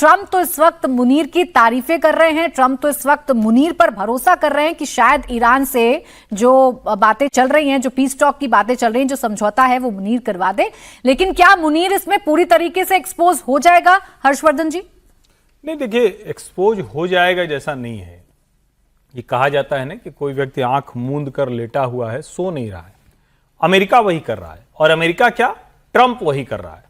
Trump तो इस वक्त मुनीर की तारीफें कर रहे हैं, ट्रंप तो इस वक्त मुनीर पर भरोसा कर रहे हैं कि शायद ईरान से जो बातें चल रही हैं, जो पीस टॉक की बातें चल रही हैं, जो समझौता है वो मुनीर करवा दे। लेकिन क्या मुनीर इसमें पूरी तरीके से एक्सपोज हो जाएगा हर्षवर्धन जी? नहीं, देखिए, एक्सपोज हो जाएगा जैसा नहीं है। ये कहा जाता है ना कि कोई व्यक्ति आंख मूंद कर लेटा हुआ है, सो नहीं रहा है। अमेरिका वही कर रहा है। और अमेरिका क्या, ट्रंप वही कर रहा है।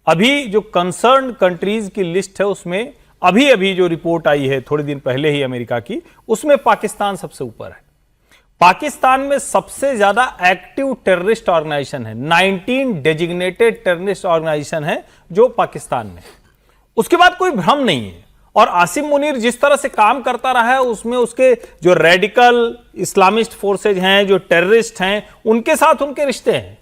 अभी जो कंसर्न कंट्रीज की लिस्ट है उसमें अभी अभी जो रिपोर्ट आई है थोड़े दिन पहले ही अमेरिका की, उसमें पाकिस्तान सबसे ऊपर है। पाकिस्तान में सबसे ज्यादा एक्टिव टेररिस्ट ऑर्गेनाइजेशन है, 19 डेजिग्नेटेड टेररिस्ट ऑर्गेनाइजेशन है जो पाकिस्तान में। उसके बाद कोई भ्रम नहीं है। और आसिम मुनीर जिस तरह से काम करता रहा है उसमें उसके जो रेडिकल इस्लामिस्ट फोर्सेज हैं, जो टेररिस्ट हैं, उनके साथ उनके रिश्ते हैं।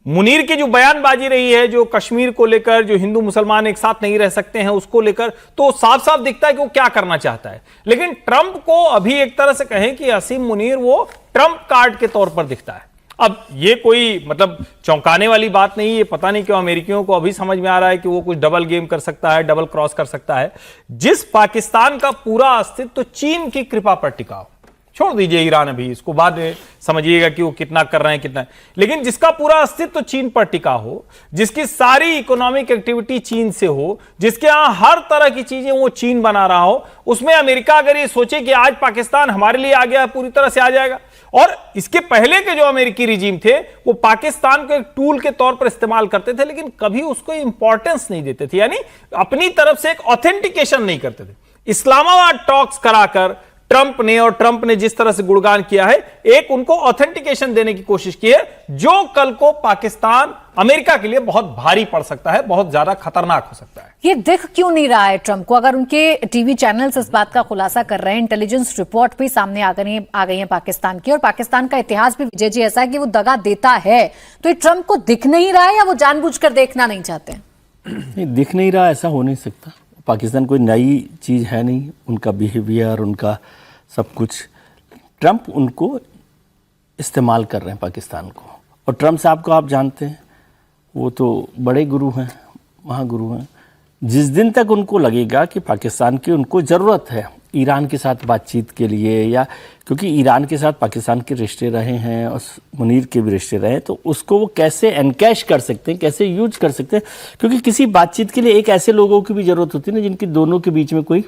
मुनीर की जो बयानबाजी रही है, जो कश्मीर को लेकर, जो हिंदू मुसलमान एक साथ नहीं रह सकते हैं उसको लेकर, तो साफ साफ दिखता है कि वो क्या करना चाहता है। लेकिन ट्रंप को अभी एक तरह से कहें कि आसिम मुनीर वो ट्रंप कार्ड के तौर पर दिखता है। अब ये कोई मतलब चौंकाने वाली बात नहीं है। पता नहीं क्यों अमेरिकियों को अभी समझ में आ रहा है कि वो कुछ डबल गेम कर सकता है, डबल क्रॉस कर सकता है। जिस पाकिस्तान का पूरा अस्तित्व तो चीन की कृपा पर टिका हो, छोड़ दीजिए ईरान, अभी इसको बाद में समझिएगा कि वो कितना कर रहे हैं कितना, लेकिन जिसका पूरा अस्तित्व तो चीन पर टिका हो, जिसकी सारी इकोनॉमिक एक्टिविटी चीन से हो, जिसके यहां हर तरह की चीजें वो चीन बना रहा हो, उसमें अमेरिका अगर ये सोचे कि आज पाकिस्तान हमारे लिए आ गया, पूरी तरह से आ जाएगा। और इसके पहले के जो अमेरिकी रिजीम थे वो पाकिस्तान को एक टूल के तौर पर इस्तेमाल करते थे, लेकिन कभी उसको इंपॉर्टेंस नहीं देते थे, यानी अपनी तरफ से एक ऑथेंटिकेशन नहीं करते थे। इस्लामाबाद टॉक्स कराकर ट्रंप ने जिस तरह से गुणगान किया है, एक उनको ऑथेंटिकेशन देने की कोशिश की है, जो कल को पाकिस्तान अमेरिका के लिए बहुत भारी पड़ सकता है, बहुत ज्यादा खतरनाक हो सकता है। ये दिख क्यों नहीं रहा है ट्रंप को? अगर उनके टीवी चैनल्स इस बात का खुलासा कर रहे हैं, इंटेलिजेंस रिपोर्ट भी सामने आ गई है पाकिस्तान की, और पाकिस्तान का इतिहास भी विजय जी ऐसा है कि वो दगा देता है, तो ये ट्रंप को दिख नहीं रहा है या वो जानबूझकर देखना नहीं चाहते हैं? नहीं, दिख नहीं रहा, ऐसा हो नहीं सकता। पाकिस्तान कोई नई चीज है नहीं, उनका बिहेवियर, उनका सब कुछ, ट्रंप उनको इस्तेमाल कर रहे हैं पाकिस्तान को। और ट्रंप साहब को आप जानते हैं, वो तो बड़े गुरु हैं, महागुरु हैं। जिस दिन तक उनको लगेगा कि पाकिस्तान की उनको ज़रूरत है ईरान के साथ बातचीत के लिए, या क्योंकि ईरान के साथ पाकिस्तान के रिश्ते रहे हैं और मुनीर के भी रिश्ते रहे हैं, तो उसको वो कैसे एनकैश कर सकते हैं, कैसे यूज कर सकते हैं। क्योंकि किसी बातचीत के लिए एक ऐसे लोगों की भी ज़रूरत होती है ना, जिनकी दोनों के बीच में कोई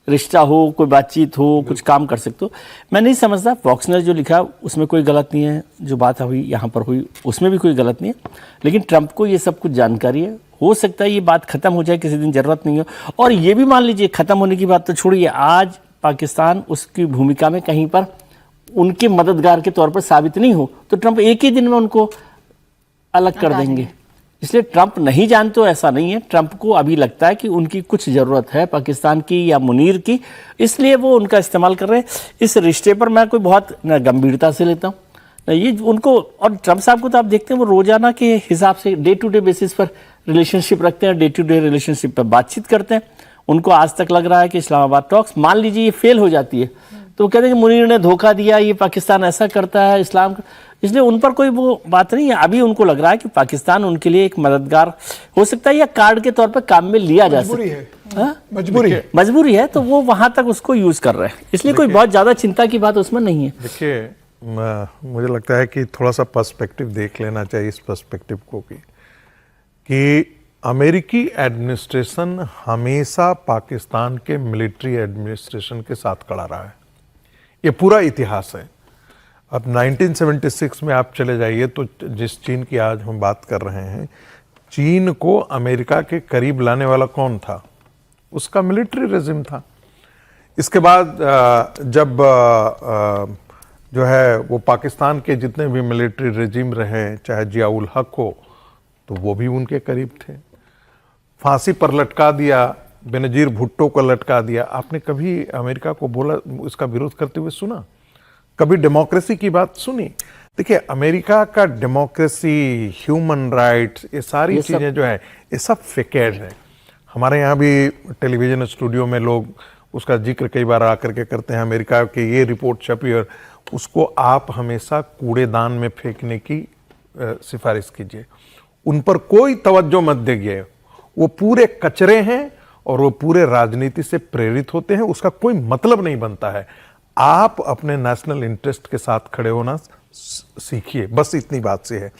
रिश्ता हो, कोई बातचीत हो, कुछ काम कर सकते हो। मैं नहीं समझता, फॉक्स ने जो लिखा उसमें कोई गलत नहीं है, जो बात हुई यहाँ पर हुई उसमें भी कोई गलत नहीं है, लेकिन ट्रंप को ये सब कुछ जानकारी है। हो सकता है ये बात खत्म हो जाए किसी दिन, जरूरत नहीं हो। और ये भी मान लीजिए खत्म होने की बात तो छोड़िए, आज पाकिस्तान उसकी भूमिका में कहीं पर उनके मददगार के तौर पर साबित नहीं हो तो ट्रंप एक ही दिन में उनको अलग कर देंगे। इसलिए ट्रंप नहीं जानते, ऐसा नहीं है। ट्रंप को अभी लगता है कि उनकी कुछ ज़रूरत है पाकिस्तान की या मुनीर की, इसलिए वो उनका इस्तेमाल कर रहे हैं। इस रिश्ते पर मैं कोई बहुत गंभीरता से लेता हूँ ये उनको। और ट्रंप साहब को तो आप देखते हैं वो रोजाना के हिसाब से डे टू डे बेसिस पर रिलेशनशिप रखते हैं, डे टू डे रिलेशनशिप पर बातचीत करते हैं। उनको आज तक लग रहा है कि इस्लामाबाद टॉक्स, मान लीजिए ये फेल हो जाती है, तो वो कहते हैं कि मुनीर ने धोखा दिया, ये पाकिस्तान ऐसा करता है इस्लाम, इसलिए उन पर कोई वो बात नहीं है। अभी उनको लग रहा है कि पाकिस्तान उनके लिए एक मददगार हो सकता है या कार्ड के तौर पर काम में लिया जा सकता है। मजबूरी है, तो वो वहां तक उसको यूज कर रहे हैं, इसलिए कोई बहुत ज्यादा चिंता की बात उसमें नहीं है। देखिए, मुझे लगता है कि थोड़ा सा पर्सपेक्टिव देख लेना चाहिए इस पर्सपेक्टिव को कि अमेरिकी एडमिनिस्ट्रेशन हमेशा पाकिस्तान के मिलिट्री एडमिनिस्ट्रेशन के साथ खड़ा रहा है, ये पूरा इतिहास है। अब 1976 में आप चले जाइए तो जिस चीन की आज हम बात कर रहे हैं, चीन को अमेरिका के करीब लाने वाला कौन था? उसका मिलिट्री रेजिम था। इसके बाद जब जो है वो पाकिस्तान के जितने भी मिलिट्री रेजिम रहे, चाहे जियाउल हक हो, तो वो भी उनके करीब थे। फांसी पर लटका दिया, बेनजीर भुट्टो को लटका दिया। आपने कभी अमेरिका को बोला, उसका विरोध करते हुए सुना? कभी डेमोक्रेसी की बात सुनी? देखिए, अमेरिका का डेमोक्रेसी, ह्यूमन राइट्स, ये सारी चीजें जो है ये सब फेकेड है। हमारे यहाँ भी टेलीविजन स्टूडियो में लोग उसका जिक्र कई बार आकर के करते हैं, अमेरिका की ये रिपोर्ट छपी, और उसको आप हमेशा कूड़ेदान में फेंकने की सिफारिश कीजिए। उन पर कोई तवज्जो मत दीजिए, वो पूरे कचरे हैं और वो पूरे राजनीति से प्रेरित होते हैं, उसका कोई मतलब नहीं बनता है। आप अपने नेशनल इंटरेस्ट के साथ खड़े होना सीखिए, बस इतनी बात से है।